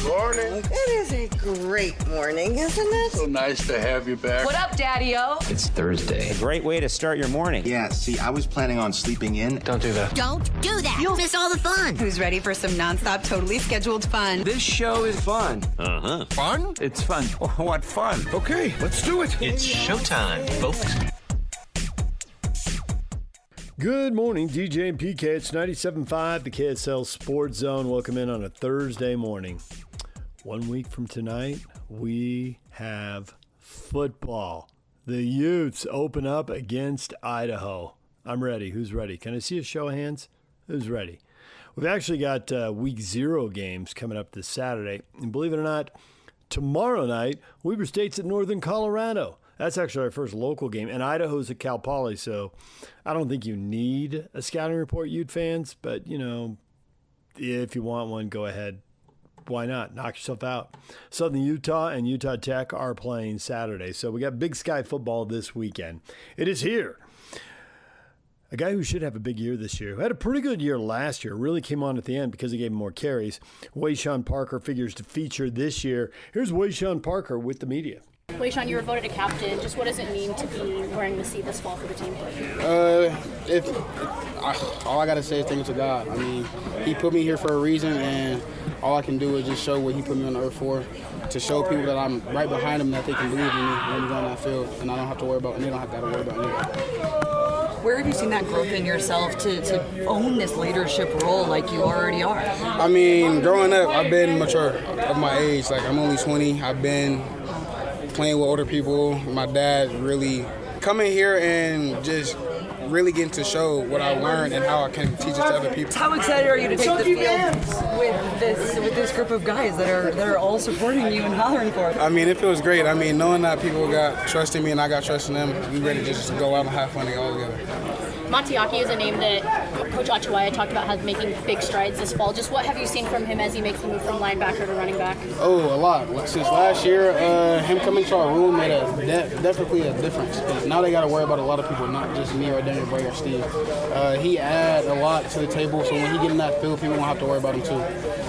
Morning. It is a great morning, isn't it? So nice to have you back. What up, Daddy-O? It's Thursday. A great way to start your morning. Yeah, see, I was planning on sleeping in. Don't do that. Don't do that. You'll miss all the fun. Who's ready for some nonstop, totally scheduled fun? This show is fun. Uh-huh. Fun? It's fun. Oh, what fun. Okay, let's do it. It's showtime, folks. Good morning, DJ and PK. It's 97.5, the KSL Sports Zone. Welcome in on a Thursday morning. 1 week from tonight, we have football. The Utes open up against Idaho. I'm ready. Who's ready? Can I see a show of hands? Who's ready? We've actually got week 0 games coming up this Saturday. And believe it or not, tomorrow night, Weber State's at Northern Colorado. That's actually our first local game. And Idaho's at Cal Poly, so I don't think you need a scouting report, Ute fans. But, you know, if you want one, go ahead. Why not? Knock yourself out. Southern Utah and Utah Tech are playing Saturday. So we got Big Sky football this weekend. It is here. A guy who should have a big year this year, who had a pretty good year last year, really came on at the end because he gave him more carries. Wayshawn Parker figures to feature this year. Here's Wayshawn Parker with the media. Wayshawn, you were voted a captain. Just what does it mean to be wearing the C this fall for the team? All I got to say is thank you to God. I mean, he put me here for a reason, and all I can do is just show what he put me on the earth for, to show people that I'm right behind them, that they can believe in me when we go on that field, and I don't have to worry about, and they don't have to worry about anybody. Where have you seen that growth in yourself to own this leadership role like you already are? I mean, growing up, I've been mature of my age. Like, I'm only 20. I've been playing with older people. My dad really coming here and just really getting to show what I learned and how I can teach it to other people. How excited are you to take the field with this group of guys that are all supporting you and hollering for it? I mean, it feels great. I mean, knowing that people got trust in me and I got trust in them, we ready to just go out and have fun all together. Matiaki is a name that Coach Achuaya talked about has making big strides this fall. Just what have you seen from him as he makes the move from linebacker to running back? Oh, a lot. Since last year, him coming to our room made definitely a difference. Now they got to worry about a lot of people, not just me or Daniel Bray or Steve. He add a lot to the table, so when he get in that field, people won't have to worry about him too.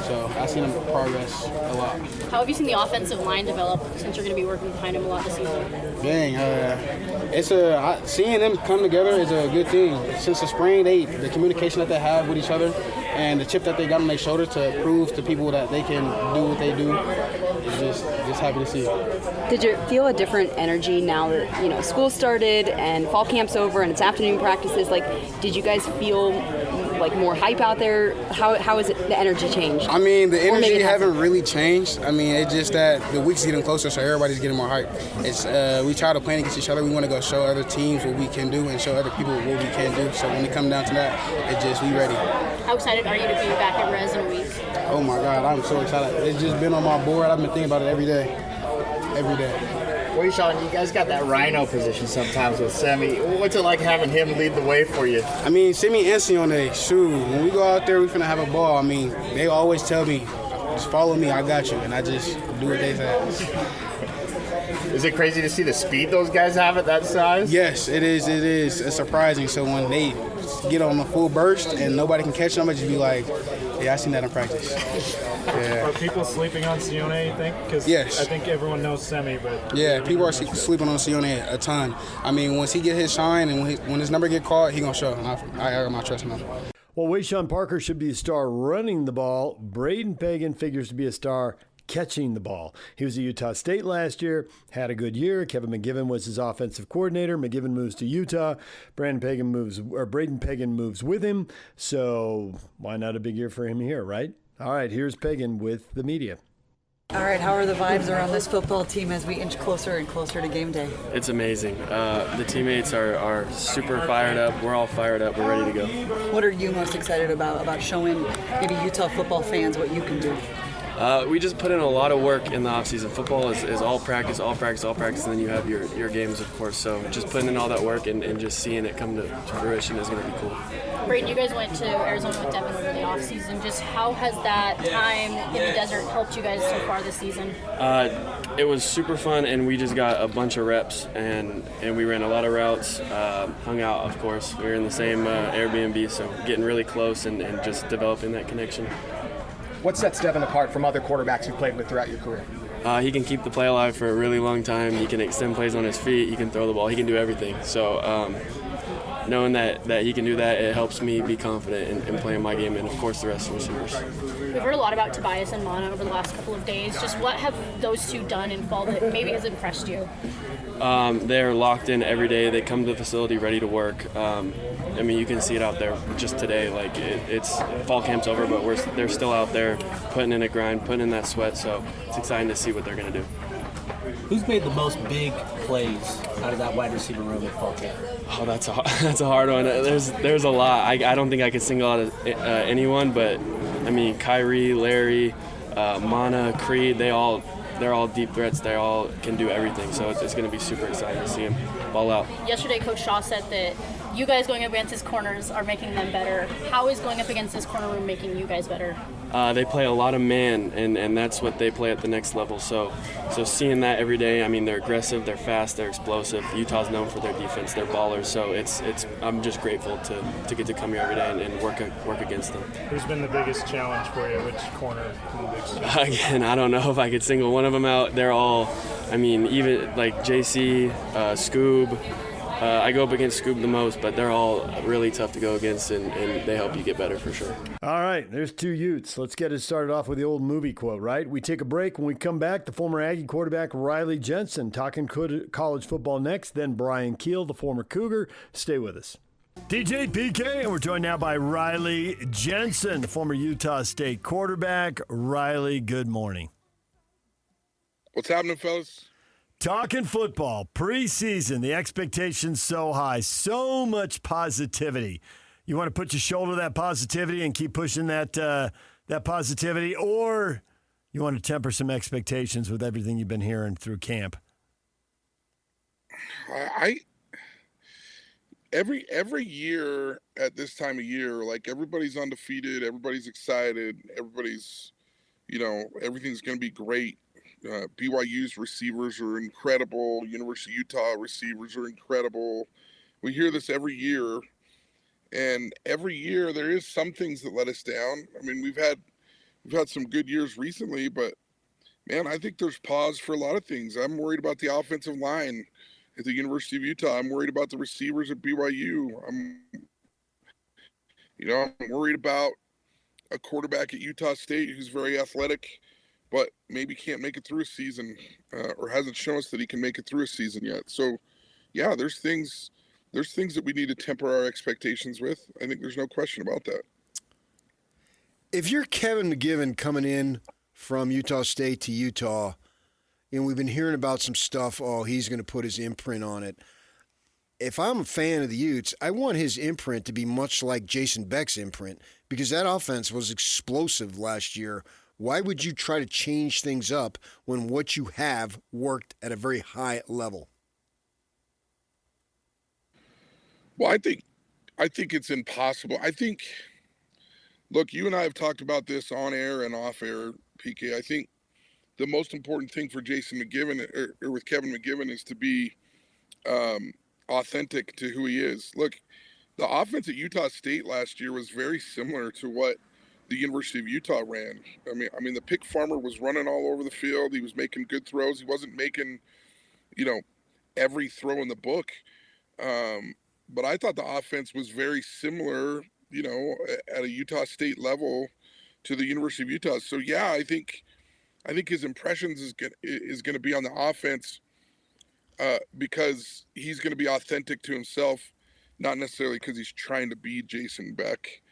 So I've seen him progress a lot. How have you seen the offensive line develop since you're going to be working behind him a lot this season? Dang, seeing them come together is a good thing. Since the spring, the communication that they have with each other and the chip that they got on their shoulder to prove to people that they can do what they do, is just happy to see. Did you feel a different energy now that school started and fall camp's over and it's afternoon practices? Like, did you guys feel like more hype out there? How has the energy changed? I mean, the energy haven't really changed. I mean, it's just that the week's getting closer, so everybody's getting more hype. It's we try to plan against each other. We want to go show other teams what we can do and show other people what we can do. So when it comes down to that, it's just we ready. How excited are you to be back at Res in a week? Oh my God, I'm so excited. It's just been on my board. I've been thinking about it every day. Every day. Wayshawn, you guys got that rhino position sometimes with Semi. What's it like having him lead the way for you? I mean, Semi and Sione, shoot, when we go out there, we're finna have a ball. I mean, they always tell me, just follow me, I got you, and I just do what they say. Is it crazy to see the speed those guys have at that size? Yes, it is. It's surprising. So when they get on a full burst and nobody can catch them, I just be like, yeah, I seen that in practice. Yeah. Are people sleeping on Sione, you think? Because yes. I think everyone knows Semi, but... Yeah, people are sleeping on Sione a ton. I mean, once he get his shine and when his number get called, he going to show. And I got my trust in him. Well, Wayshawn Parker should be a star running the ball. Braden Pegan figures to be a star catching the ball. He was at Utah State last year, had a good year. Kevin McGivern was his offensive coordinator. McGivern moves to Utah. Braden Pegan moves with him. So why not a big year for him here, right? All right, here's Pegan with the media. All right, how are the vibes around this football team as we inch closer and closer to game day? It's amazing. The teammates are super fired up. We're all fired up. We're ready to go. What are you most excited about showing maybe Utah football fans what you can do? We just put in a lot of work in the offseason. Football is all practice, and then you have your games, of course. So just putting in all that work and just seeing it come to fruition is going to be cool. Braden, you guys went to Arizona with Devin over the offseason. Just how has that time in the desert helped you guys so far this season? It was super fun, and we just got a bunch of reps, and we ran a lot of routes, hung out, of course. We were in the same Airbnb, so getting really close and just developing that connection. What sets Devin apart from other quarterbacks you've played with throughout your career? He can keep the play alive for a really long time. He can extend plays on his feet. He can throw the ball. He can do everything. So knowing that he can do that, it helps me be confident in playing my game and, of course, the rest of the receivers. We've heard a lot about Tobias and Mana over the last couple of days. Just what have those two done in fall that maybe has impressed you? They're locked in every day. They come to the facility ready to work. I mean, you can see it out there just today. Like it's fall camp's over, but they're still out there putting in a grind, putting in that sweat. So it's exciting to see what they're going to do. Who's made the most big plays out of that wide receiver room at fall camp? Oh, that's a hard one. There's a lot. I don't think I could single out anyone, but I mean, Kyrie, Larry, Mana, Creed, they're all deep threats. They all can do everything. So it's going to be super exciting to see them ball out. Yesterday, Coach Shaw said that you guys going up against his corners are making them better. How is going up against this corner room making you guys better? They play a lot of man, and that's what they play at the next level. So seeing that every day, I mean, they're aggressive, they're fast, they're explosive. Utah's known for their defense, they're ballers. So I'm just grateful to get to come here every day and work against them. Who's been the biggest challenge for you? Which corner? Again, I don't know if I could single one of them out. They're all, I mean, even like JC, Scoob. I go up against Scoob the most, but they're all really tough to go against, and they help you get better for sure. All right, there's two Utes. Let's get it started off with the old movie quote, right? We take a break. When we come back, the former Aggie quarterback Riley Jensen talking college football next, then Bryan Kehl, the former Cougar. Stay with us. DJ PK, and we're joined now by Riley Jensen, the former Utah State quarterback. Riley, good morning. What's happening, fellas? Talking football, preseason, the expectations so high, so much positivity. You want to put your shoulder to that positivity and keep pushing that positivity, or you want to temper some expectations with everything you've been hearing through camp? Every year at this time of year, like everybody's undefeated, everybody's excited, everybody's, everything's going to be great. BYU's receivers are incredible. University of Utah receivers are incredible. We hear this every year, and every year there is some things that let us down. I mean, we've had some good years recently, but man, I think there's pause for a lot of things. I'm worried about the offensive line at the University of Utah. I'm worried about the receivers at BYU. I'm worried about a quarterback at Utah State who's very athletic, but maybe can't make it through a season or hasn't shown us that he can make it through a season yet. So, yeah, there's things that we need to temper our expectations with. I think there's no question about that. If you're Kevin McGivern coming in from Utah State to Utah, we've been hearing about some stuff, he's going to put his imprint on it. If I'm a fan of the Utes, I want his imprint to be much like Jason Beck's imprint because that offense was explosive last year. Why would you try to change things up when what you have worked at a very high level? Well, I think it's impossible. Look, you and I have talked about this on air and off air, PK. I think the most important thing for Jason McGivern or with Kevin McGivern is to be authentic to who he is. Look, the offense at Utah State last year was very similar to what the University of Utah ran. I mean, the pick farmer was running all over the field. He was making good throws. He wasn't making, every throw in the book. But I thought the offense was very similar, at a Utah State level to the University of Utah. So yeah, I think his impressions is going to be on the offense because he's going to be authentic to himself, not necessarily because he's trying to be Jason Beck.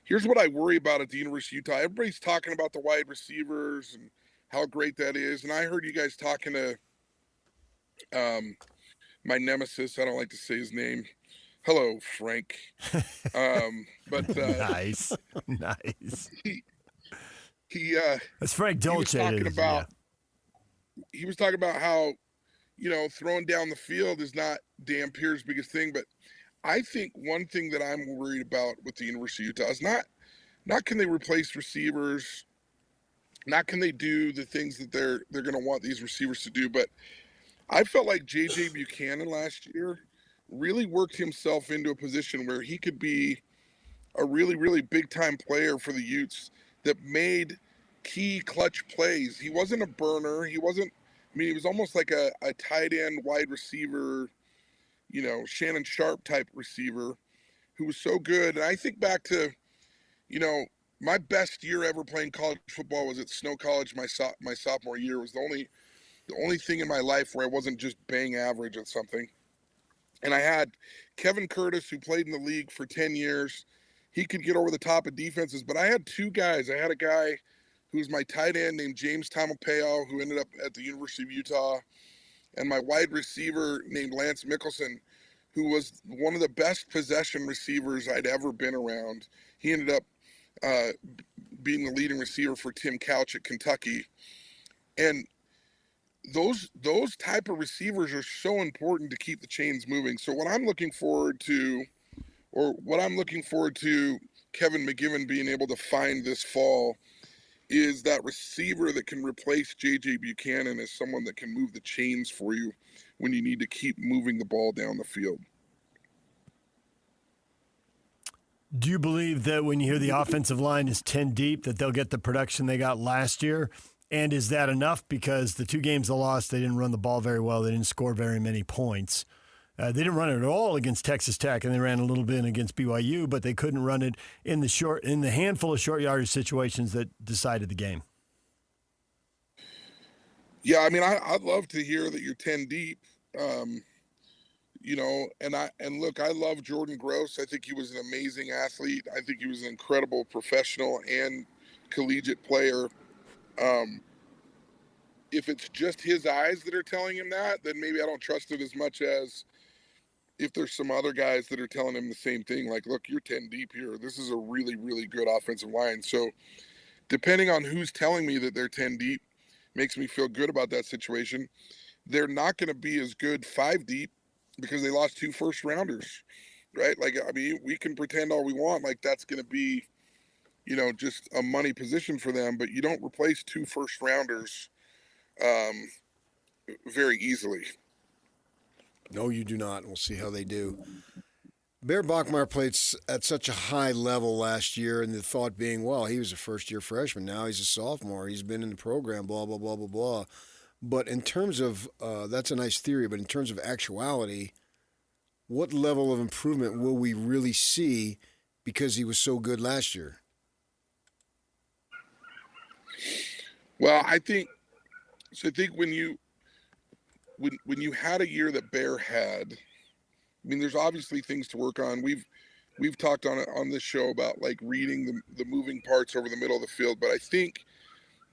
Here's what I worry about at the University of Utah. Everybody's talking about the wide receivers and how great that is. And I heard you guys talking to my nemesis. I don't like to say his name. Hello, Frank. Nice. That's Frank Dolce. He was talking about how, throwing down the field is not Dan Pierce's biggest thing, but I think one thing that I'm worried about with the University of Utah is not can they replace receivers, not can they do the things that they're going to want these receivers to do, but I felt like J.J. Buchanan last year really worked himself into a position where he could be a really, really big-time player for the Utes that made – key clutch plays. He wasn't a burner. He was almost like a tight end wide receiver, Shannon Sharp type receiver who was so good. And I think back to, my best year ever playing college football was at Snow College. My sophomore year was the only thing in my life where I wasn't just bang average at something. And I had Kevin Curtis, who played in the league for 10 years. He could get over the top of defenses, but I had two guys. I had a guy who was my tight end named James Tamalpeo, who ended up at the University of Utah, and my wide receiver named Lance Mickelson, who was one of the best possession receivers I'd ever been around. He ended up being the leading receiver for Tim Couch at Kentucky. And those type of receivers are so important to keep the chains moving. So what I'm looking forward to Kevin McGivern being able to find this fall is that receiver that can replace J.J. Buchanan as someone that can move the chains for you when you need to keep moving the ball down the field. Do you believe that when you hear the offensive line is 10 deep, that they'll get the production they got last year? And is that enough? Because the two games they lost, they didn't run the ball very well. They didn't score very many points. They didn't run it at all against Texas Tech, and they ran a little bit against BYU, but they couldn't run it in the handful of short yardage situations that decided the game. Yeah, I mean, I'd love to hear that you're 10 deep. And look, I love Jordan Gross. I think he was an amazing athlete. I think he was an incredible professional and collegiate player. If it's just his eyes that are telling him that, then maybe I don't trust it as much as if there's some other guys that are telling him the same thing. Like, look, you're 10 deep here. This is a really, really good offensive line. So depending on who's telling me that they're 10 deep makes me feel good about that situation. They're not going to be as good 5 deep because they lost 2 first rounders, right? Like, I mean, we can pretend all we want like that's going to be, just a money position for them, but you don't replace 2 first rounders very easily. No, you do not. We'll see how they do. Bear Bachmeier played at such a high level last year, and the thought being, well, he was a first-year freshman. Now he's a sophomore. He's been in the program, blah, blah, blah, blah, blah. But in terms of that's a nice theory, but in terms of actuality, what level of improvement will we really see because he was so good last year? Well, I think when you had a year that Bear had, I mean, there's obviously things to work on. We've talked on this show about like reading the moving parts over the middle of the field, but I think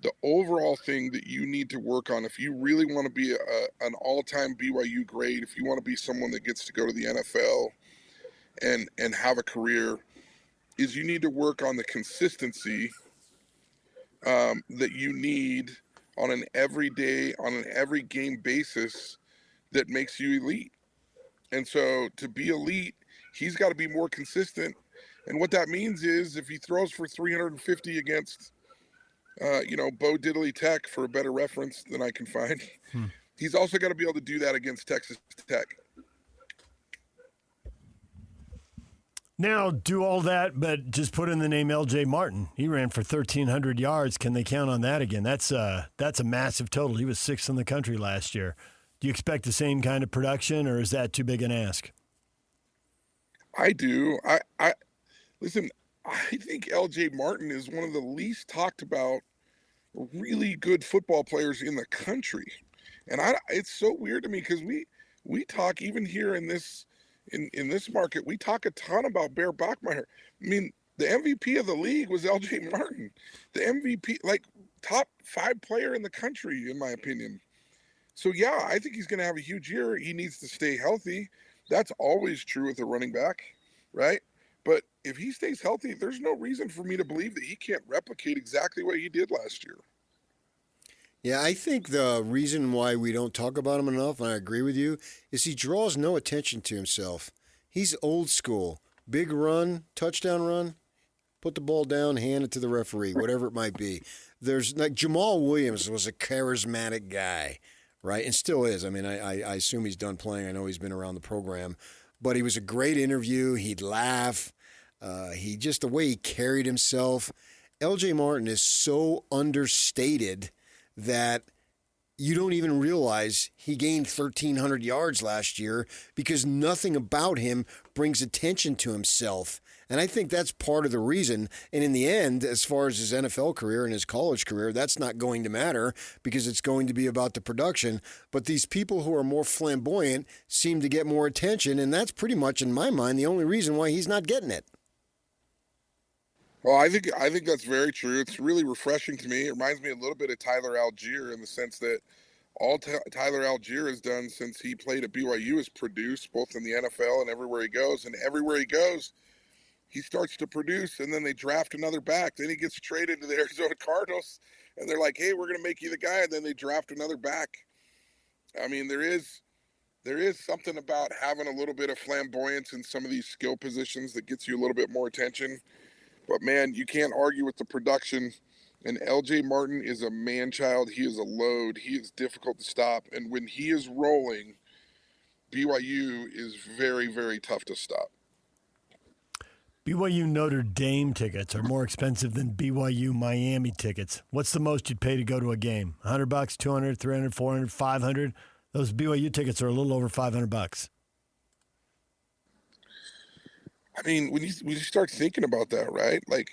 the overall thing that you need to work on if you really want to be an all-time BYU grade, if you want to be someone that gets to go to the NFL and have a career, is you need to work on the consistency that you need on an every game basis that makes you elite. And so to be elite, he's got to be more consistent. And what that means is if he throws for 350 against, Bo Diddley Tech, for a better reference than I can find, he's also got to be able to do that against Texas Tech. Now, do all that, but just put in the name L.J. Martin. He ran for 1,300 yards. Can they count on that again? That's a massive total. He was 6th in the country last year. Do you expect the same kind of production, or is that too big an ask? I do. I listen, I think L.J. Martin is one of the least talked about really good football players in the country. And it's so weird to me because we talk, even here in this market, we talk a ton about Bear Bachmeier. I mean, the MVP of the league was L.J. Martin. The MVP, like top 5 player in the country, in my opinion. So, yeah, I think he's going to have a huge year. He needs to stay healthy. That's always true with a running back, right? But if he stays healthy, there's no reason for me to believe that he can't replicate exactly what he did last year. Yeah, I think the reason why we don't talk about him enough, and I agree with you, is he draws no attention to himself. He's old school. Big run, touchdown run, put the ball down, hand it to the referee, whatever it might be. There's like Jamal Williams was a charismatic guy, right? And still is. I mean, I assume he's done playing. I know he's been around the program. But he was a great interview. He'd laugh. The way he carried himself. LJ Martin is so understated that you don't even realize he gained 1,300 yards last year because nothing about him brings attention to himself. And I think that's part of the reason. And in the end, as far as his NFL career and his college career, that's not going to matter because it's going to be about the production. But these people who are more flamboyant seem to get more attention, and that's pretty much, in my mind, the only reason why he's not getting it. Well, I think that's very true. It's really refreshing to me. It reminds me a little bit of Tyler Algier in the sense that all Tyler Algier has done since he played at BYU is produce, both in the NFL and everywhere he goes. And everywhere he goes, he starts to produce, and then they draft another back. Then he gets traded to the Arizona Cardinals, and they're like, hey, we're going to make you the guy. And then they draft another back. I mean, there is something about having a little bit of flamboyance in some of these skill positions that gets you a little bit more attention. But, man, you can't argue with the production. And LJ Martin is a man-child. He is a load. He is difficult to stop. And when he is rolling, BYU is very, very tough to stop. BYU Notre Dame tickets are more expensive than BYU Miami tickets. What's the most you'd pay to go to a game? $100, $200, $300, $400, $500? Those BYU tickets are a little over $500. I mean, when you start thinking about that, right? Like,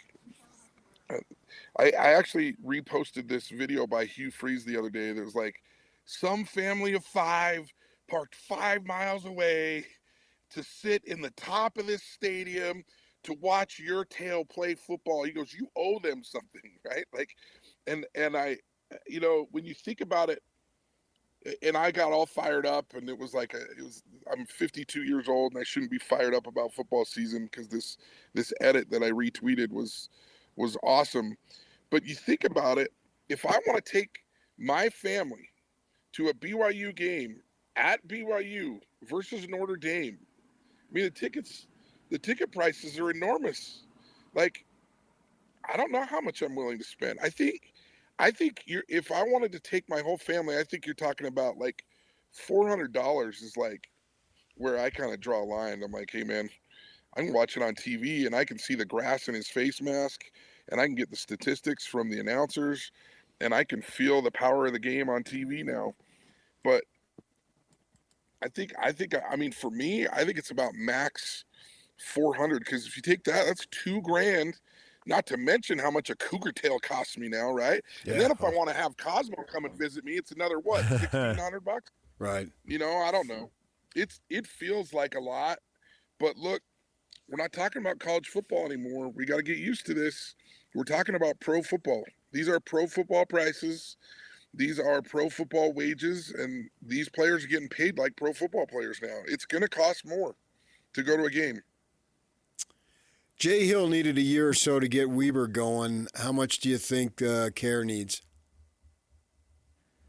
I actually reposted this video by Hugh Freeze the other day. That was like, some family of 5 parked 5 miles away to sit in the top of this stadium to watch your tail play football. He goes, you owe them something, right? Like, and I, you know, when you think about it, and I got all fired up, and it was like, I'm 52 years old, and I shouldn't be fired up about football season because this edit that I retweeted was awesome. But you think about it, if I want to take my family to a BYU game at BYU versus Notre Dame, I mean, the ticket prices are enormous. Like, I don't know how much I'm willing to spend. I think if I wanted to take my whole family, I think you're talking about like $400 is like where I kind of draw a line. I'm like, hey man, I can watch it on TV and I can see the grass in his face mask and I can get the statistics from the announcers and I can feel the power of the game on TV now. But I mean, for me, I think it's about max 400 because if you take that, that's $2,000. Not to mention how much a cougar tail costs me now, right? Yeah. And then if I want to have Cosmo come and visit me, it's another what, $1,600? Right. You know, I don't know. It feels like a lot, but look, we're not talking about college football anymore. We got to get used to this. We're talking about pro football. These are pro football prices. These are pro football wages, and these players are getting paid like pro football players now. It's going to cost more to go to a game. Jay Hill needed a year or so to get Weber going. How much do you think Kerr needs?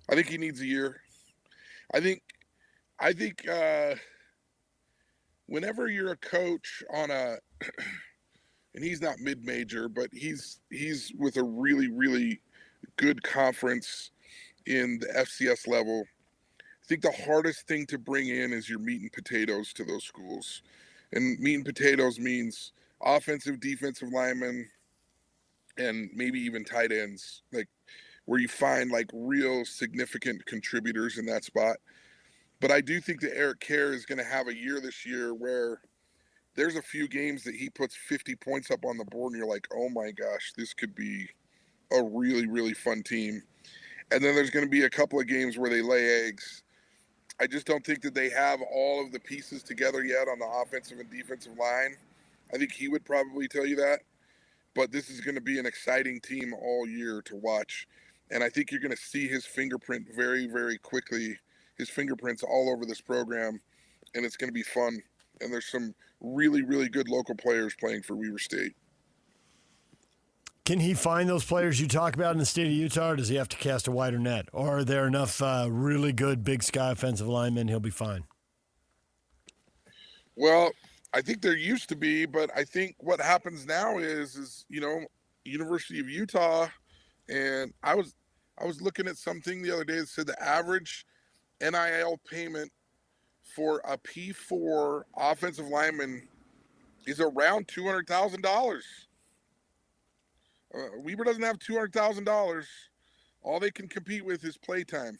I think he needs a year. I think whenever you're a coach on a, and he's not mid-major, but he's with a really, really good conference in the FCS level. I think the hardest thing to bring in is your meat and potatoes to those schools. And meat and potatoes means offensive, defensive linemen, and maybe even tight ends, like where you find like real significant contributors in that spot. But I do think that Eric Kerr is going to have a year this year where there's a few games that he puts 50 points up on the board and you're like, oh my gosh, this could be a really, really fun team. And then there's going to be a couple of games where they lay eggs. I just don't think that they have all of the pieces together yet on the offensive and defensive line. I think he would probably tell you that. But this is going to be an exciting team all year to watch. And I think you're going to see his fingerprint very, very quickly. His fingerprints all over this program. And it's going to be fun. And there's some really, really good local players playing for Weber State. Can he find those players you talk about in the state of Utah, or does he have to cast a wider net? Or are there enough really good Big Sky offensive linemen he'll be fine? Well, I think there used to be, but I think what happens now is you know, University of Utah, and I was looking at something the other day that said the average NIL payment for a P4 offensive lineman is around $200,000. Weber doesn't have $200,000. All they can compete with is playtime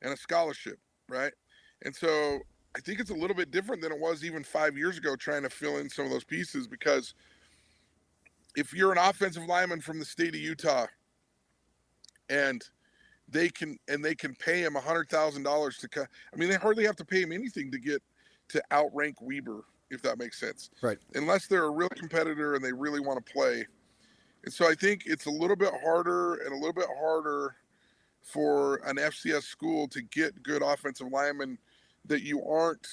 and a scholarship, right? And so I think it's a little bit different than it was even 5 years ago trying to fill in some of those pieces, because if you're an offensive lineman from the state of Utah and they can pay him $100,000 to cut, I mean, they hardly have to pay him anything to outrank Weber, if that makes sense. Right. Unless they're a real competitor and they really want to play. And so I think it's a little bit harder for an FCS school to get good offensive linemen that you aren't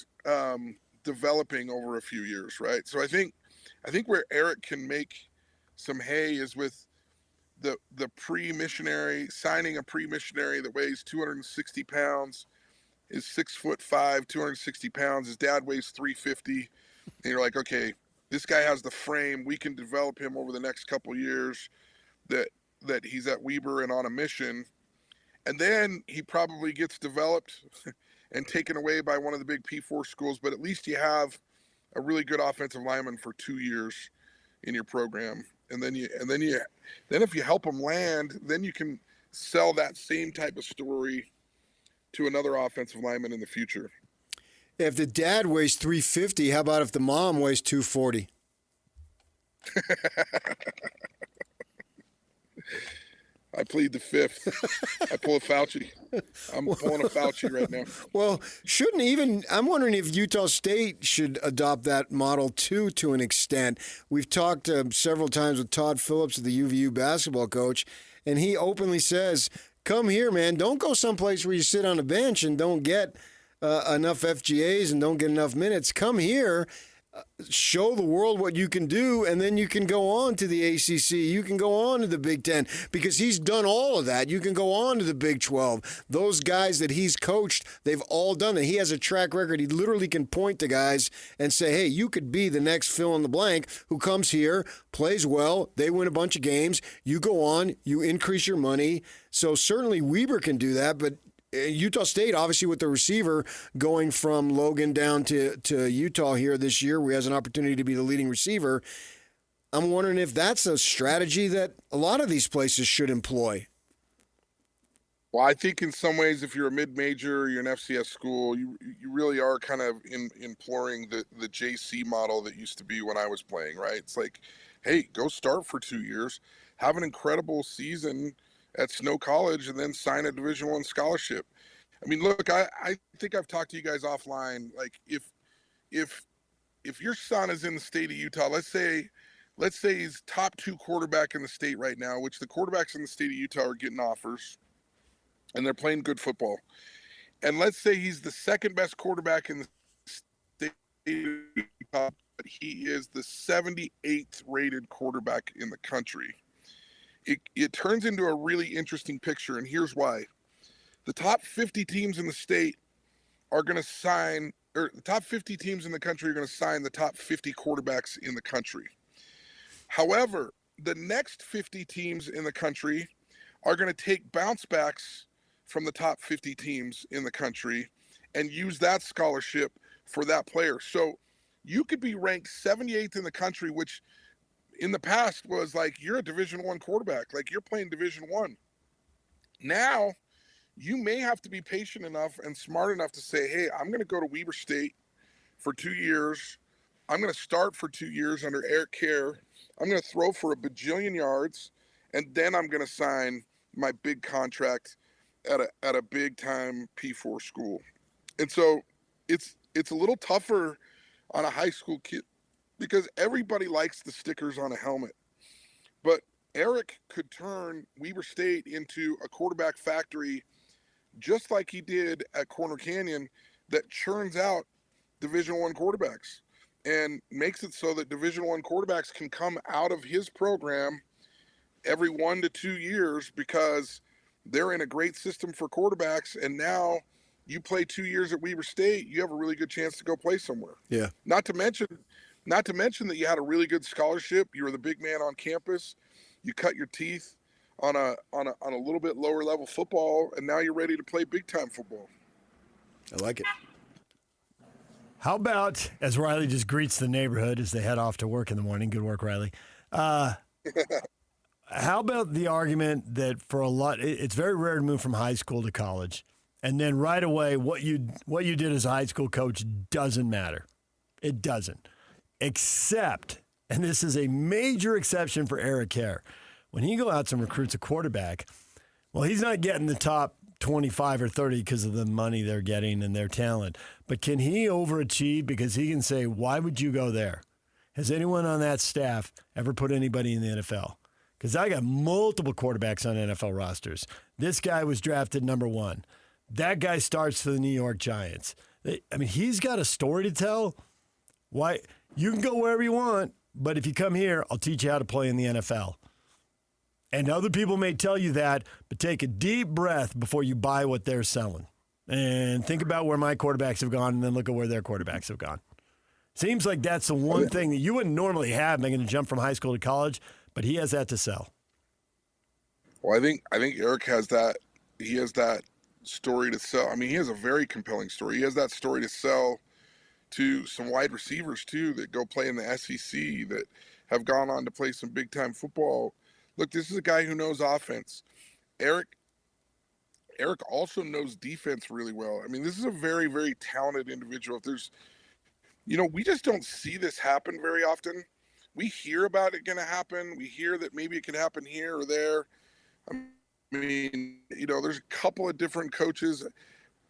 developing over a few years, right? So I think where Eric can make some hay is with the pre-missionary, signing a pre-missionary that weighs 260 pounds, is 6'5", 260 pounds. His dad weighs 350. And you're like, okay, this guy has the frame. We can develop him over the next couple of years that he's at Weber and on a mission. And then he probably gets developed and taken away by one of the big P4 schools. But at least you have a really good offensive lineman for 2 years in your program. And then if you help him land, then you can sell that same type of story to another offensive lineman in the future. If the dad weighs 350, how about if the mom weighs 240? I plead the fifth. I pull a Fauci. I'm pulling a Fauci right now. Well, I'm wondering if Utah State should adopt that model too, to an extent. We've talked several times with Todd Phillips, the UVU basketball coach, and he openly says, come here, man. Don't go someplace where you sit on a bench and don't get enough FGAs and don't get enough minutes. Come here, show the world what you can do, and then you can go on to the ACC. You can go on to the Big Ten, because he's done all of that. You can go on to the Big 12. Those guys that he's coached, they've all done it. He has a track record. He literally can point to guys and say, hey, you could be the next fill in the blank who comes here, plays well, they win a bunch of games, you go on, you increase your money. So certainly Weber can do that, but Utah State, obviously, with the receiver going from Logan down to Utah here this year, where he has an opportunity to be the leading receiver, I'm wondering if that's a strategy that a lot of these places should employ. Well, I think in some ways, if you're a mid-major, you're an FCS school, you really are kind of imploring the JC model that used to be when I was playing, right? It's like, hey, go start for 2 years, have an incredible season at Snow College, and then sign a Division I scholarship. I mean, look, I think I've talked to you guys offline. Like, if your son is in the state of Utah, let's say he's top 2 quarterback in the state right now, which the quarterbacks in the state of Utah are getting offers, and they're playing good football. And let's say he's the second best quarterback in the state of Utah, but he is the 78th rated quarterback in the country. It turns into a really interesting picture, and here's why. The top 50 teams in the state are going to sign, or the top 50 teams in the country are going to sign the top 50 quarterbacks in the country. However, the next 50 teams in the country are going to take bounce backs from the top 50 teams in the country and use that scholarship for that player. So you could be ranked 78th in the country, which in the past was like, you're a Division I quarterback, like you're playing Division I. Now you may have to be patient enough and smart enough to say, hey, I'm going to go to Weber State for 2 years. I'm going to start for 2 years under Eric Kerr. I'm going to throw for a bajillion yards, and then I'm going to sign my big contract at a big time P4 school. And so it's a little tougher on a high school kid, because everybody likes the stickers on a helmet. But Eric could turn Weber State into a quarterback factory just like he did at Corner Canyon, that churns out Division I quarterbacks and makes it so that Division I quarterbacks can come out of his program every 1 to 2 years because they're in a great system for quarterbacks. And now you play 2 years at Weber State, you have a really good chance to go play somewhere. Yeah. Not to mention that you had a really good scholarship. You were the big man on campus. You cut your teeth on a little bit lower level football, and now you're ready to play big time football. I like it. How about, as Riley just greets the neighborhood as they head off to work in the morning, good work, Riley. how about the argument that for a lot, it's very rare to move from high school to college, and then right away what you did as a high school coach doesn't matter. It doesn't, except, and this is a major exception for Eric Kerr, when he goes out and recruits a quarterback. Well, he's not getting the top 25 or 30 because of the money they're getting and their talent. But can he overachieve because he can say, why would you go there? Has anyone on that staff ever put anybody in the NFL? Because I got multiple quarterbacks on NFL rosters. This guy was drafted number 1. That guy starts for the New York Giants. I mean, he's got a story to tell. Why? You can go wherever you want, but if you come here, I'll teach you how to play in the NFL. And other people may tell you that, but take a deep breath before you buy what they're selling. And think about where my quarterbacks have gone and then look at where their quarterbacks have gone. Seems like that's the one thing that you wouldn't normally have making a jump from high school to college, but he has that to sell. Well, I think Eric has that. He has that story to sell. I mean, he has a very compelling story. He has that story to sell to some wide receivers, too, that go play in the SEC, that have gone on to play some big-time football. Look, this is a guy who knows offense. Eric also knows defense really well. I mean, this is a very, very talented individual. If there's, we just don't see this happen very often. We hear about it going to happen. We hear that maybe it could happen here or there. I mean, there's a couple of different coaches.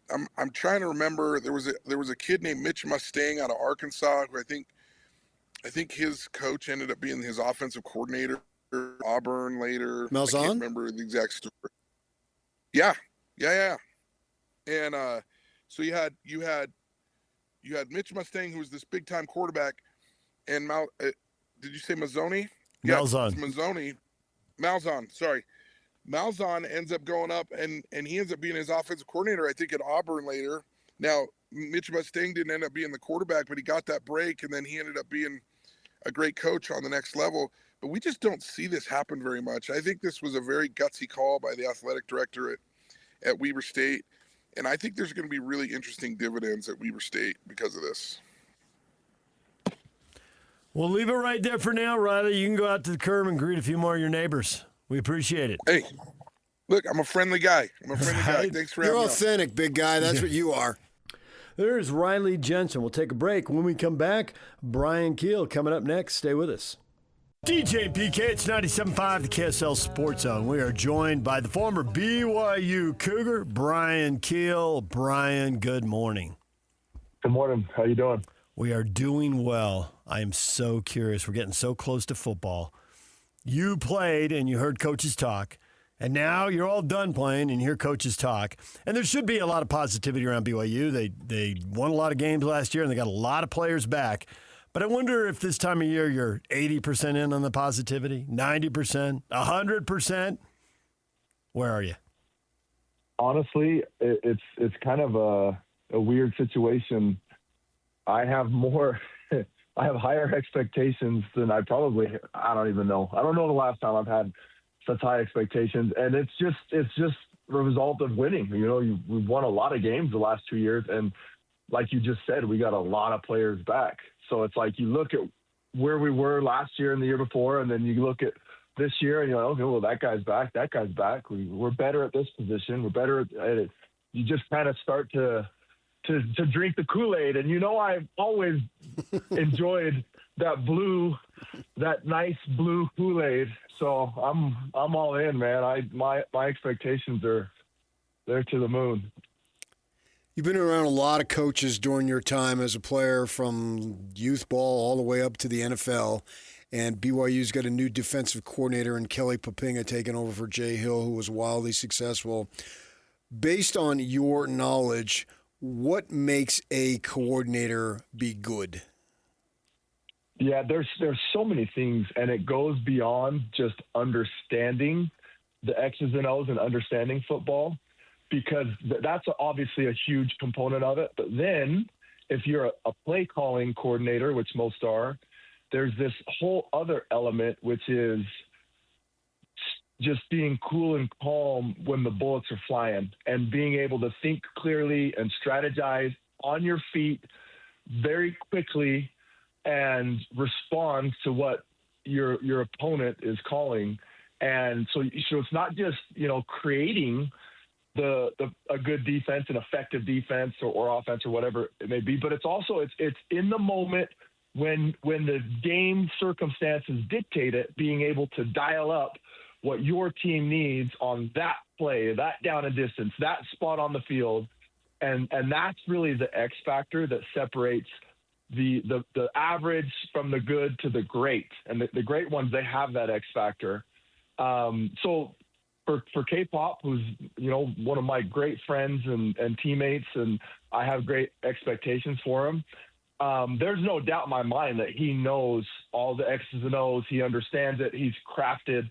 I'm trying to remember. There was a kid named Mitch Mustang out of Arkansas who I think his coach ended up being his offensive coordinator. Auburn later. Malzahn? I can't remember the exact story. Yeah. And so you had Mitch Mustang, who was this big time quarterback, and did you say Mazzoni? Malzahn. Yeah, Malzahn. Sorry. Malzahn ends up going up and he ends up being his offensive coordinator, I think, at Auburn later. Now, Mitch Mustang didn't end up being the quarterback, but he got that break, and then he ended up being a great coach on the next level. But we just don't see this happen very much. I think this was a very gutsy call by the athletic director at Weber State. And I think there's going to be really interesting dividends at Weber State because of this. We'll leave it right there for now, Riley. You can go out to the curb and greet a few more of your neighbors. We appreciate it. Hey, look, I'm a friendly guy. Thanks for having me. You're authentic, big guy. That's what you are. There's Riley Jensen. We'll take a break. When we come back, Bryan Kehl coming up next. Stay with us. DJ and PK, it's 97.5, the KSL Sports Zone. We are joined by the former BYU Cougar, Bryan Kehl. Bryan, good morning. Good morning. How you doing? We are doing well. I am so curious. We're getting so close to football. You played and you heard coaches talk, and now you're all done playing and you hear coaches talk. And there should be a lot of positivity around BYU. They won a lot of games last year and they got a lot of players back. But I wonder if this time of year you're 80% in on the positivity, 90%, 100%. Where are you? Honestly, it's kind of a weird situation. I have higher expectations than I don't even know. I don't know the last time I've had such high expectations, and it's just a result of winning. We've won a lot of games the last 2 years, and like you just said, we got a lot of players back. So it's like you look at where we were last year and the year before, and then you look at this year and you're like, okay, well, that guy's back. We're better at this position. We're better at it. You just kind of start to drink the Kool-Aid. And I've always enjoyed that nice blue Kool-Aid. So I'm all in, man. My expectations they're to the moon. You've been around a lot of coaches during your time as a player, from youth ball all the way up to the NFL. And BYU's got a new defensive coordinator in Kelly Poppinga taking over for Jay Hill, who was wildly successful. Based on your knowledge, what makes a coordinator be good? Yeah, there's so many things, and it goes beyond just understanding the X's and O's and understanding football, because that's obviously a huge component of it. But then if you're a play calling coordinator, which most are, there's this whole other element, which is just being cool and calm when the bullets are flying, and being able to think clearly and strategize on your feet very quickly and respond to what your opponent is calling. And so it's not just, creating a good defense, an effective defense or offense or whatever it may be, but it's also it's in the moment when the game circumstances dictate it, being able to dial up what your team needs on that play, that down and distance, that spot on the field, and that's really the X factor that separates the average from the good to the great. And the great ones, they have that X factor. So for K-Pop, who's, one of my great friends and teammates, and I have great expectations for him, there's no doubt in my mind that he knows all the X's and O's. He understands it. He's crafted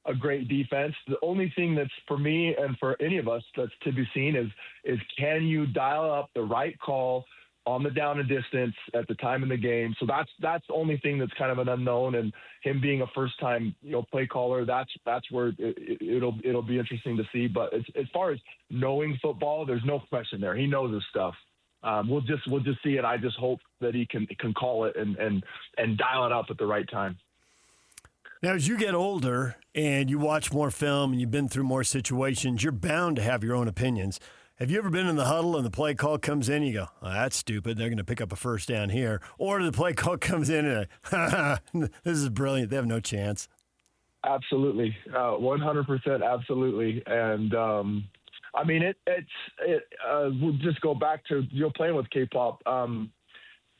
a great defense. The only thing that's for me and for any of us that's to be seen is can you dial up the right call on the down and distance at the time in the game. So that's the only thing that's kind of an unknown, and him being a first time, play caller, that's where it'll be interesting to see. But as far as knowing football, there's no question there. He knows his stuff. We'll just see it. I just hope that he can call it and dial it up at the right time. Now, as you get older and you watch more film and you've been through more situations, you're bound to have your own opinions. Have you ever been in the huddle and the play call comes in, you go, oh, that's stupid, they're going to pick up a first down here. Or the play call comes in and, this is brilliant, they have no chance. Absolutely. 100% absolutely. And, we'll just go back to, playing with K-Pop.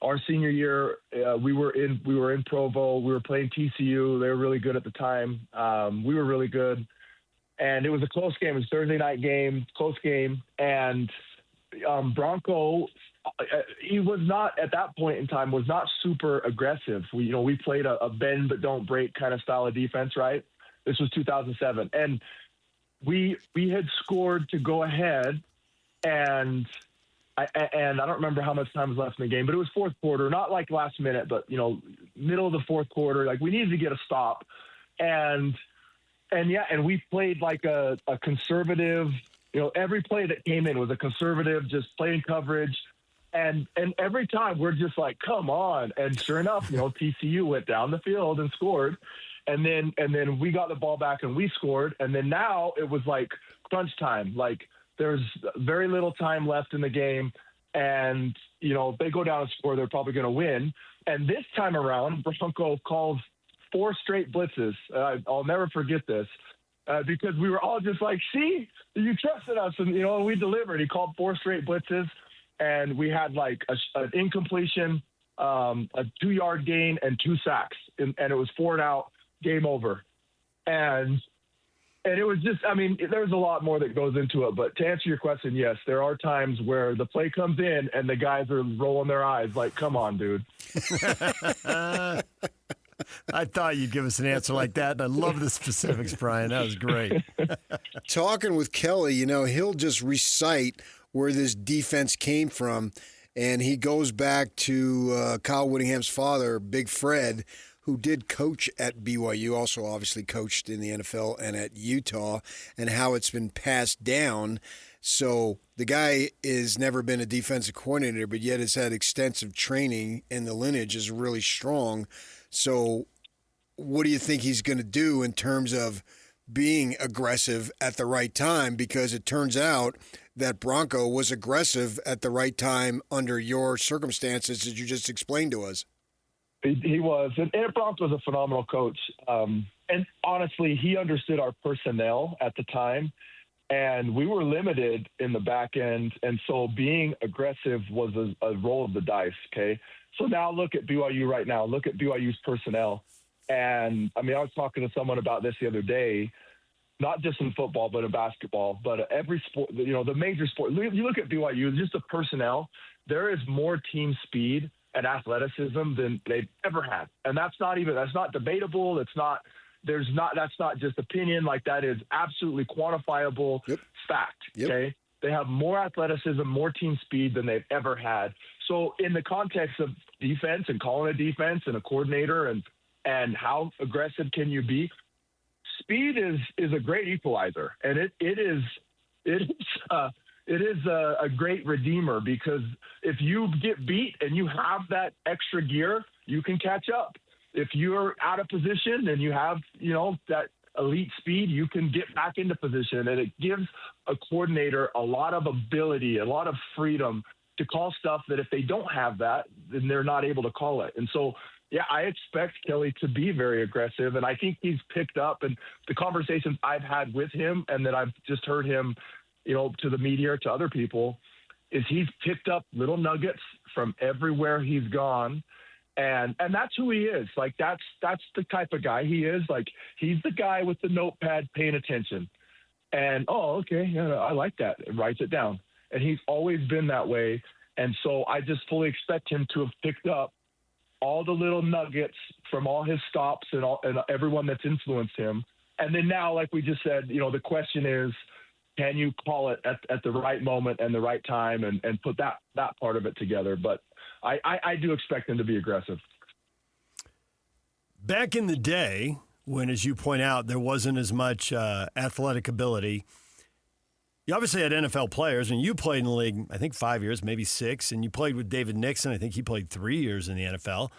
Our senior year, we were in Provo. We were playing TCU. They were really good at the time. We were really good. And it was a close game. It was a Thursday night game, close game. And Bronco, he was not, at that point in time, was not super aggressive. We played a bend but don't break kind of style of defense, right? This was 2007. And we had scored to go ahead, and I don't remember how much time was left in the game, but it was fourth quarter, not like last minute, but, middle of the fourth quarter. Like, we needed to get a stop. And we played like a conservative, every play that came in was a conservative, just playing coverage. And every time we're just like, come on. And sure enough, TCU went down the field and scored. And then we got the ball back and we scored. And then now it was like crunch time. Like, there's very little time left in the game. And, if they go down and score, they're probably going to win. And this time around, Bronco calls 4 straight blitzes. I'll never forget this because we were all just like, see, you trusted us. And, we delivered. He called 4 straight blitzes, and we had like an incompletion, a 2-yard gain, and 2 sacks. And it was 4 and out, game over. And it was just, there's a lot more that goes into it. But to answer your question, yes, there are times where the play comes in and the guys are rolling their eyes like, come on, dude. I thought you'd give us an answer like that, and I love the specifics, Bryan. That was great. Talking with Kelly, he'll just recite where this defense came from, and he goes back to Kyle Whittingham's father, Big Fred, who did coach at BYU, also obviously coached in the NFL and at Utah, and how it's been passed down. So the guy has never been a defensive coordinator, but yet has had extensive training, and the lineage is really strong. So what do you think he's going to do in terms of being aggressive at the right time? Because it turns out that Bronco was aggressive at the right time under your circumstances, as you just explained to us. He was. And Bronco's a phenomenal coach. And honestly, he understood our personnel at the time, and we were limited in the back end. And so being aggressive was a roll of the dice, okay? So now look at BYU right now. Look at BYU's personnel. And, I was talking to someone about this the other day, not just in football, but in basketball, but every sport, the major sport. You look at BYU, just the personnel, there is more team speed and athleticism than they've ever had. And that's not debatable. That's not just opinion. Like, that is absolutely quantifiable fact. Yep. Okay. They have more athleticism, more team speed than they've ever had. So in the context of defense and calling a defense and a coordinator and how aggressive can you be, speed is a great equalizer. And it is a great redeemer, because if you get beat and you have that extra gear, you can catch up. If you're out of position and you have, that elite speed, you can get back into position. And it gives a coordinator a lot of ability, a lot of freedom to call stuff that if they don't have that, then they're not able to call it. And so, yeah, I expect Kelly to be very aggressive. And I think he's picked up, and the conversations I've had with him and that I've just heard him, to the media, to other people, is he's picked up little nuggets from everywhere he's gone. And that's who he is. Like, that's the type of guy he is. Like, he's the guy with the notepad paying attention. And, oh, okay, yeah, I like that. And writes it down. And he's always been that way. And so I just fully expect him to have picked up all the little nuggets from all his stops and everyone that's influenced him. And then now, like we just said, the question is, can you call it at the right moment and the right time and put that part of it together? But I do expect him to be aggressive. Back in the day, when, as you point out, there wasn't as much athletic ability, you obviously had NFL players, and you played in the league, I think 5 years, maybe 6, and you played with David Nixon. I think he played 3 years in the NFL.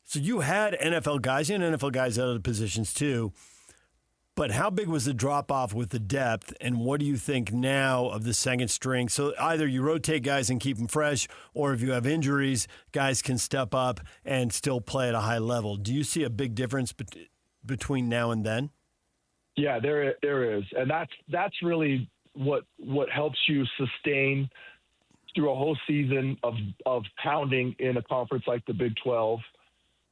So you had NFL guys, and NFL guys at other positions too. But how big was the drop-off with the depth, and what do you think now of the second string? So either you rotate guys and keep them fresh, or if you have injuries, guys can step up and still play at a high level. Do you see a big difference between now and then? Yeah, there is. And that's really what helps you sustain through a whole season of pounding in a conference like the Big 12.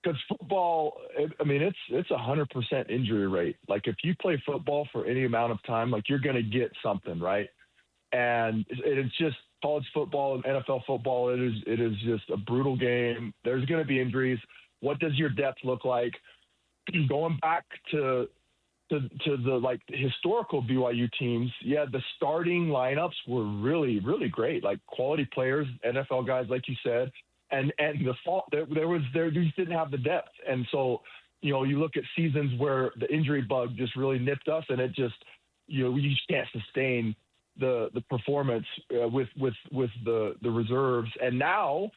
Because football, it's 100% injury rate. Like, if you play football for any amount of time, like, you're going to get something, right? And it's just college football and NFL football. It is just a brutal game. There's going to be injuries. What does your depth look like? Going back to the historical BYU teams, yeah, the starting lineups were really, really great. Like, quality players, NFL guys, like you said. And the fault there just didn't have the depth. And so, you look at seasons where the injury bug just really nipped us, and it just, you just can't sustain the performance with the reserves. And now,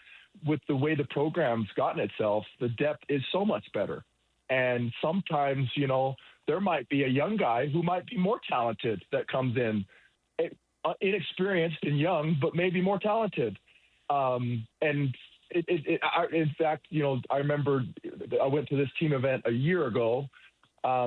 with the way the program's gotten itself, the depth is so much better. And sometimes, there might be a young guy who might be more talented that comes in, inexperienced and young, but maybe more talented. In fact, I remember I went to this team event a year ago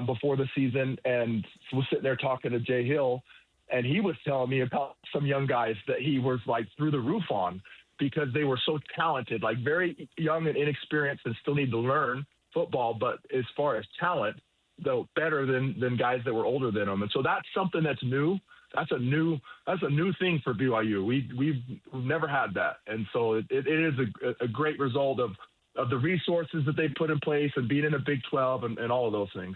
before the season, and was sitting there talking to Jay Hill, and he was telling me about some young guys that he was like through the roof on because they were so talented, like very young and inexperienced and still need to learn football. But as far as talent, though, better than guys that were older than them. And so that's something that's new. That's a new thing for BYU. We've never had that, and so it is a great result of the resources that they put in place and being in a Big 12 and all of those things.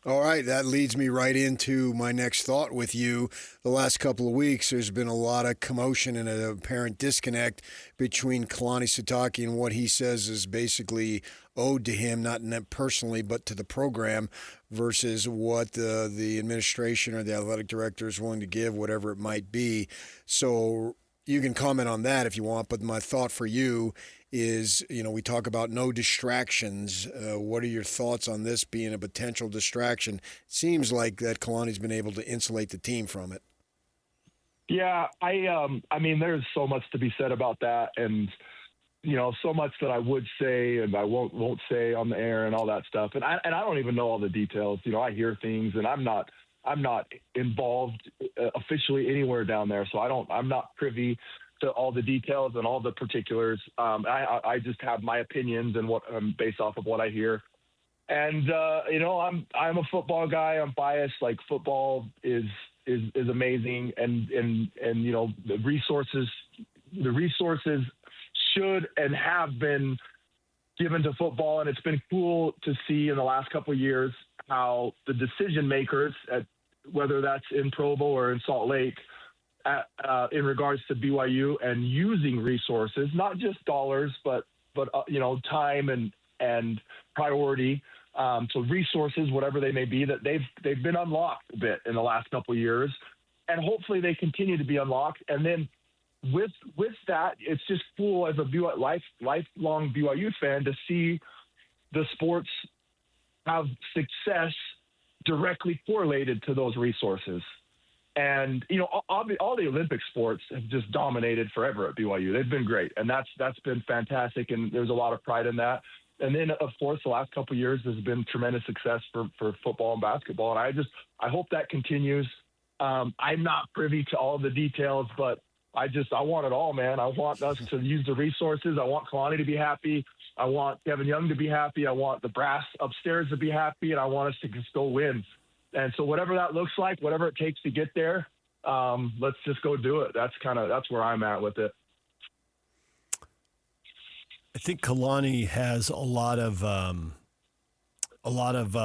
All right, that leads me right into my next thought with you. The last couple of weeks, there's been a lot of commotion and an apparent disconnect between Kalani Sitake and what he says is basically owed to him, not personally, but to the program, versus what the administration or the athletic director is willing to give, whatever it might be. So you can comment on that if you want, but my thought for you is, we talk about no distractions. What are your thoughts on this being a potential distraction? It seems like that Kalani's been able to insulate the team from it. Yeah, there's so much to be said about that, and so much that I would say and I won't say on the air and all that stuff. And I don't even know all the details. I hear things, and I'm not involved officially anywhere down there, so I'm not privy to all the details and all the particulars. I just have my opinions and what based off of what I hear. And I'm a football guy. I'm biased. Like, football is amazing, and the resources should and have been given to football, and it's been cool to see in the last couple of years how the decision makers, at whether that's in Provo or in Salt Lake, in regards to BYU and using resources, not just dollars, but time and priority. So resources, whatever they may be, that they've been unlocked a bit in the last couple of years, and hopefully they continue to be unlocked. And then with that, it's just cool as a lifelong BYU fan to see the sports have success directly correlated to those resources. And, all the Olympic sports have just dominated forever at BYU. They've been great, and that's been fantastic, and there's a lot of pride in that. And then, of course, the last couple of years there's been tremendous success for football and basketball, and I hope that continues. I'm not privy to all the details, but I want it all, man. I want us to use the resources. I want Kalani to be happy. I want Kevin Young to be happy. I want the brass upstairs to be happy, and I want us to just go win. And so whatever that looks like, whatever it takes to get there, let's just go do it. That's where I'm at with it. I think Kalani has a lot of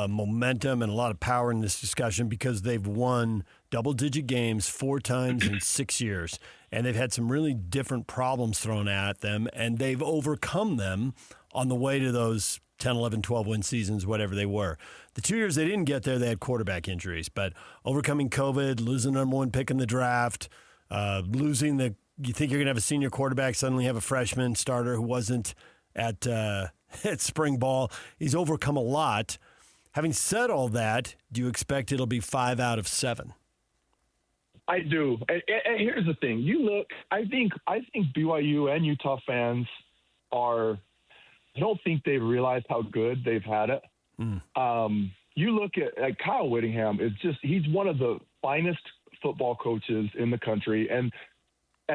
momentum and a lot of power in this discussion because they've won double-digit games 4 times in 6 years, and they've had some really different problems thrown at them, and they've overcome them on the way to those 10, 11, 12-win seasons, whatever they were. The 2 years they didn't get there, they had quarterback injuries, but overcoming COVID, losing the number 1 pick in the draft, you think you're going to have a senior quarterback, suddenly have a freshman starter who wasn't at spring ball. He's overcome a lot. Having said all that, do you expect it'll be 5 out of 7? I do. And here's the thing. I think BYU and Utah fans I don't think they realize how good they've had it. You look at Kyle Whittingham he's one of the finest football coaches in the country. And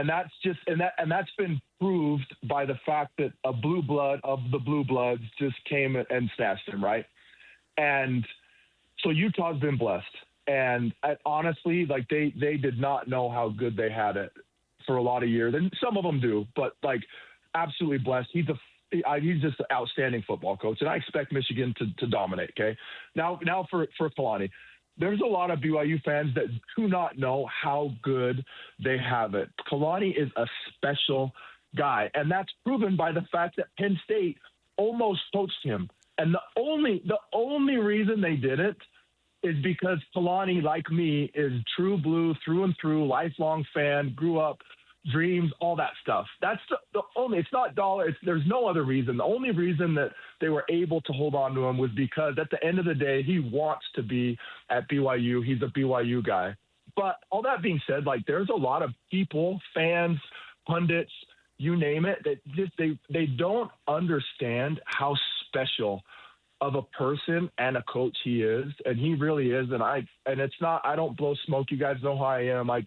that's been proved by the fact that a blue blood of the blue bloods just came and snatched him. Right. And so Utah's been blessed. And honestly, they did not know how good they had it for a lot of years. And some of them do, but absolutely blessed. He's just an outstanding football coach, and I expect Michigan to dominate. Okay, now for Kalani, there's a lot of BYU fans that do not know how good they have it. Kalani is a special guy, and that's proven by the fact that Penn State almost coached him, and the only reason they did it is because Kalani, like me, is true blue through and through, lifelong fan, grew up. Dreams, all that stuff. That's the only, it's not dollar. There's no other reason. The only reason that they were able to hold on to him was because at the end of the day, he wants to be at BYU. He's a BYU guy. But all that being said, there's a lot of people, fans, pundits, you name it, that just, they don't understand how special of a person and a coach he is. And he really is. And it's not, I don't blow smoke. You guys know how I am. I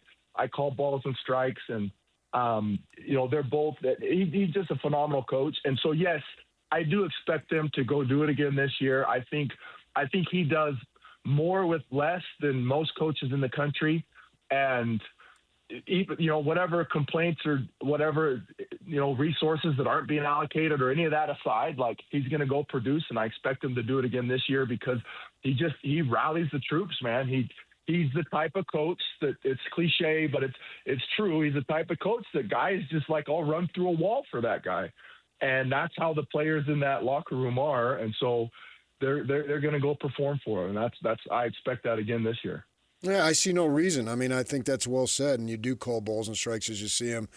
call balls and strikes, and they're both. He's just a phenomenal coach, and so yes, I do expect them to go do it again this year. I think he does more with less than most coaches in the country, and even whatever complaints or whatever resources that aren't being allocated or any of that aside, he's going to go produce, and I expect him to do it again this year because he rallies the troops, man. He's the type of coach that it's cliche, but it's true. He's the type of coach that guys just I'll run through a wall for that guy. And that's how the players in that locker room are. And so they're going to go perform for him. And I expect that again this year. Yeah, I see no reason. I mean, I think that's well said. And you do call balls and strikes as you see them.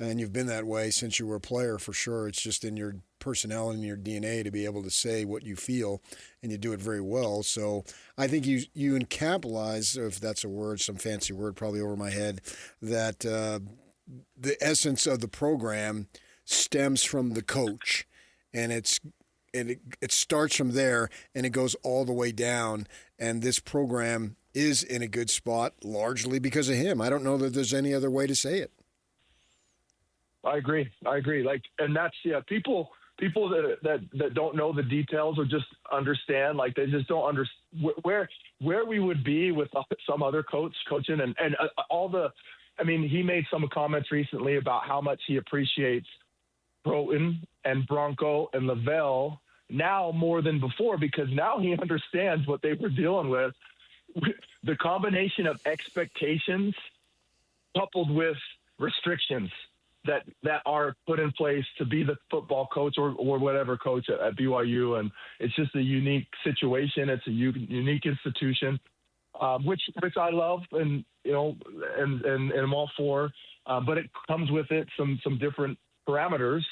And you've been that way since you were a player for sure. It's just in your personality and your DNA to be able to say what you feel, and you do it very well. So I think you encapsulize, if that's a word, some fancy word probably over my head, that the essence of the program stems from the coach, and it starts from there, and it goes all the way down. And this program is in a good spot largely because of him. I don't know that there's any other way to say it. I agree. And that's, people that don't know the details or just understand, they just don't understand where we would be with some other coaching and he made some comments recently about how much he appreciates Broughton and Bronco and Lavelle now more than before, because now he understands what they were dealing with. The combination of expectations coupled with restrictions that are put in place to be the football coach or whatever coach at BYU. And it's just a unique situation. It's a unique institution, which I love and I'm all for, but it comes with it some different parameters.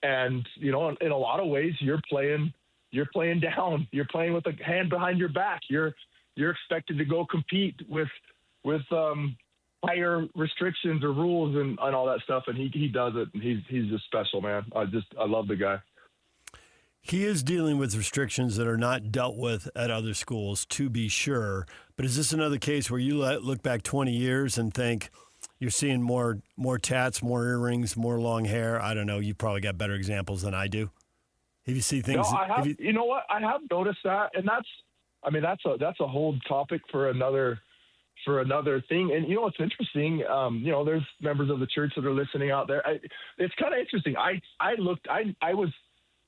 And, in a lot of ways you're playing down, you're playing with a hand behind your back. You're you're expected to go compete with higher restrictions or rules and all that stuff, and he does it. And he's just special, man. I love the guy. He is dealing with restrictions that are not dealt with at other schools, to be sure. But is this another case where you look back 20 years and think you're seeing more tats, more earrings, more long hair? I don't know. You probably got better examples than I do. If you see things, No, I have. You know what? I have noticed that, and that's a whole topic for another thing. And what's interesting? There's members of the church that are listening out there. It's kind of interesting. I was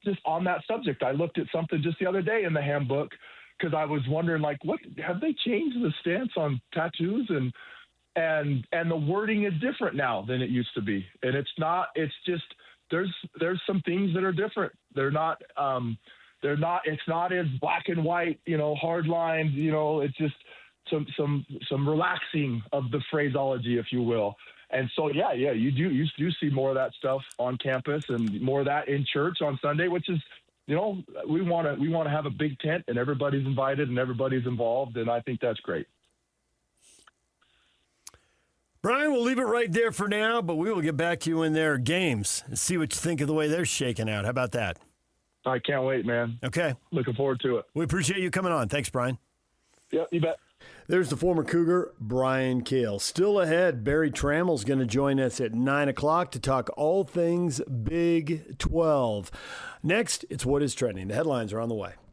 just on that subject. I looked at something just the other day in the handbook because I was wondering, like, what have they changed the stance on tattoos and the wording is different now than it used to be. And it's not. It's just there's some things that are different. They're not. It's not as black and white. Hard lines. It's just some relaxing of the phraseology, if you will. And so, you do see more of that stuff on campus and more of that in church on Sunday, which is, we want to have a big tent and everybody's invited and everybody's involved, and I think that's great. Bryan, we'll leave it right there for now, but we will get back to you in their games and see what you think of the way they're shaking out. How about that? I can't wait, man. Okay. Looking forward to it. We appreciate you coming on. Thanks, Bryan. Yep, you bet. There's the former Cougar, Bryan Kehl. Still ahead, Barry Trammell's going to join us at 9 o'clock to talk all things Big 12. Next, it's What is Trending. The headlines are on the way.